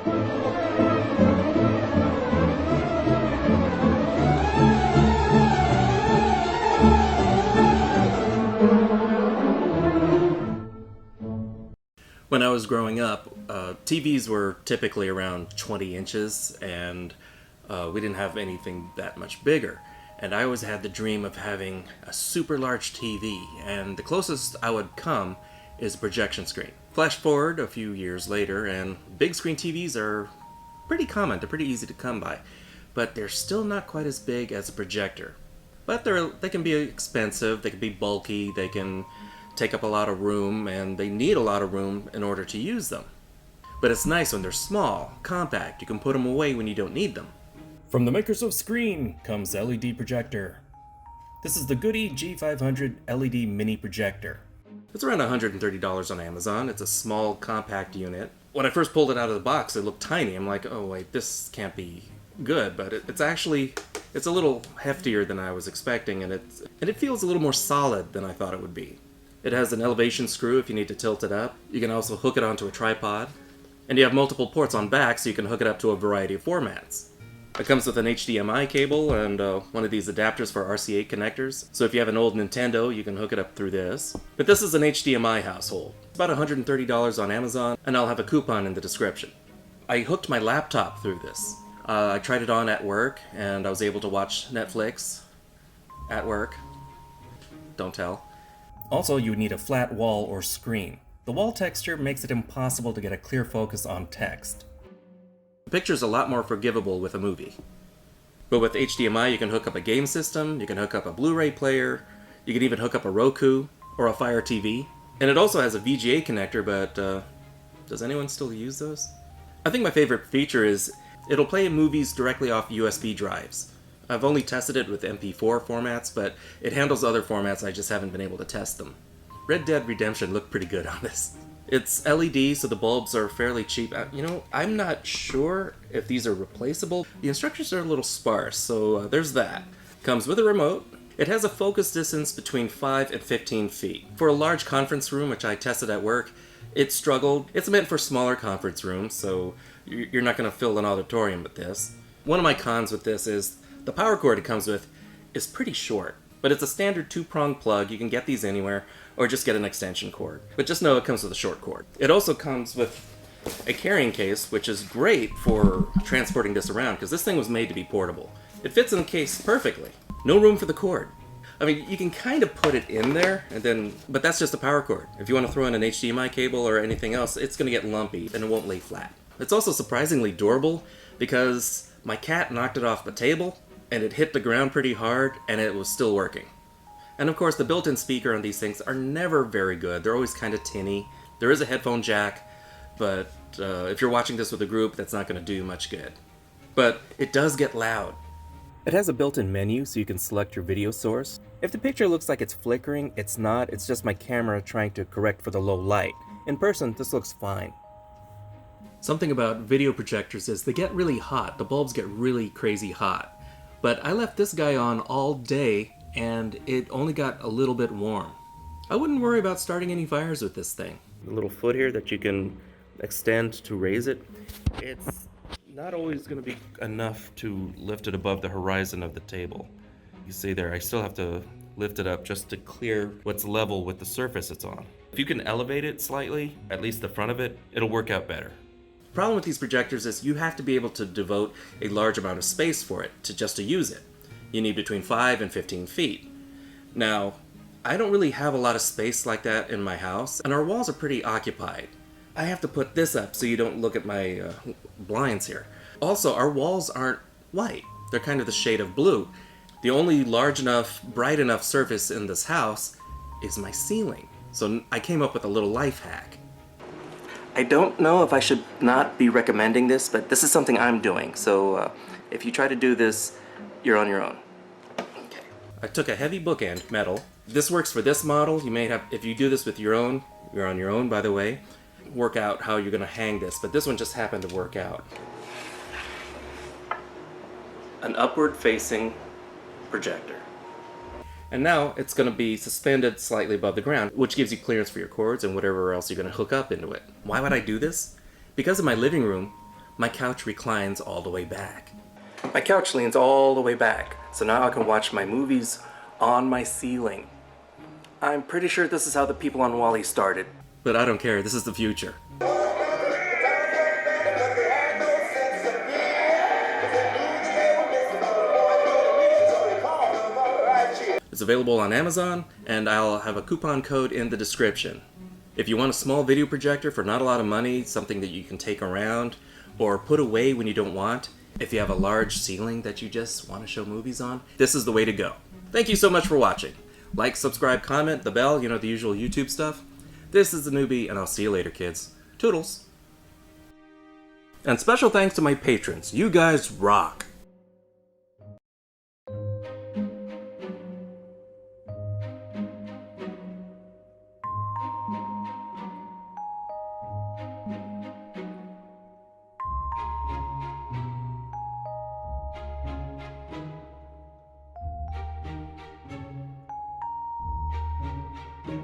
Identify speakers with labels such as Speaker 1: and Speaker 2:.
Speaker 1: When I was growing up, TVs were typically around 20 inches, and we didn't have anything that much bigger. And I always had the dream of having a super large TV, and the closest I would come is a projection screen. Flash forward a few years later, and big screen TVs are pretty common. They're pretty easy to come by, but they're still not quite as big as a projector. But they can be expensive, they can be bulky, they can take up a lot of room, and they need a lot of room in order to use them. But it's nice when they're small, compact, you can put them away when you don't need them. From the makers of Screen comes LED projector. This is the GOODEE G500 LED mini projector. It's around $130 on Amazon. It's a small, compact unit. When I first pulled it out of the box, it looked tiny. I'm like, oh wait, this can't be good, but it's a little heftier than I was expecting, and it feels a little more solid than I thought it would be. It has an elevation screw if you need to tilt it up. You can also hook it onto a tripod. And you have multiple ports on back, so you can hook it up to a variety of formats. It comes with an HDMI cable and one of these adapters for RCA connectors. So if you have an old Nintendo, you can hook it up through this. But this is an HDMI household. It's about $130 on Amazon, and I'll have a coupon in the description. I hooked my laptop through this. I tried it on at work, and I was able to watch Netflix at work. Don't tell. Also, you would need a flat wall or screen. The wall texture makes it impossible to get a clear focus on text. The picture's a lot more forgivable with a movie. But with HDMI, you can hook up a game system, you can hook up a Blu-ray player, you can even hook up a Roku or a Fire TV. And it also has a VGA connector, but does anyone still use those? I think my favorite feature is it'll play movies directly off USB drives. I've only tested it with MP4 formats, but it handles other formats, I just haven't been able to test them. Red Dead Redemption looked pretty good on this. It's LED, so the bulbs are fairly cheap. I'm not sure if these are replaceable. The instructions are a little sparse, so there's that. Comes with a remote. It has a focus distance between 5 and 15 feet. For a large conference room, which I tested at work, it struggled. It's meant for smaller conference rooms, so you're not going to fill an auditorium with this. One of my cons with this is the power cord it comes with is pretty short, but it's a standard 2-prong plug. You can get these anywhere, or just get an extension cord. But just know it comes with a short cord. It also comes with a carrying case, which is great for transporting this around, because this thing was made to be portable. It fits in the case perfectly. No room for the cord. I mean, you can kind of put it in there, but that's just a power cord. If you want to throw in an HDMI cable or anything else, it's going to get lumpy, and it won't lay flat. It's also surprisingly durable, because my cat knocked it off the table, and it hit the ground pretty hard, and it was still working. And of course, the built-in speaker on these things are never very good. They're always kind of tinny. There is a headphone jack, but if you're watching this with a group, that's not going to do much good. But it does get loud. It has a built-in menu, so you can select your video source. If the picture looks like it's flickering, it's not. It's just my camera trying to correct for the low light. In person, this looks fine. Something about video projectors is they get really hot. The bulbs get really crazy hot. But I left this guy on all day, and it only got a little bit warm. I wouldn't worry about starting any fires with this thing. The little foot here that you can extend to raise it, it's not always going to be enough to lift it above the horizon of the table. You see there, I still have to lift it up just to clear what's level with the surface it's on. If you can elevate it slightly, at least the front of it, it'll work out better. The problem with these projectors is you have to be able to devote a large amount of space for it to use it. You need between 5 and 15 feet. Now, I don't really have a lot of space like that in my house, and our walls are pretty occupied. I have to put this up so you don't look at my blinds here. Also, our walls aren't white. They're kind of the shade of blue. The only large enough, bright enough surface in this house is my ceiling. So I came up with a little life hack. I don't know if I should not be recommending this, but this is something I'm doing. So if you try to do this, you're on your own. Okay. I took a heavy bookend, metal. This works for this model. You may have, if you do this with your own, you're on your own, by the way, work out how you're going to hang this, but this one just happened to work out. An upward facing projector. And now it's going to be suspended slightly above the ground, which gives you clearance for your cords and whatever else you're going to hook up into it. Why would I do this? Because in my living room, my couch reclines all the way back. My couch leans all the way back, so now I can watch my movies on my ceiling. I'm pretty sure this is how the people on WALL-E started. But I don't care, this is the future. It's available on Amazon, and I'll have a coupon code in the description. If you want a small video projector for not a lot of money, something that you can take around or put away when you don't want, if you have a large ceiling that you just want to show movies on, this is the way to go. Thank you so much for watching. Like, subscribe, comment, the bell, you know, the usual YouTube stuff. This is theNewBee, and I'll see you later, kids. Toodles. And special thanks to my patrons. You guys rock.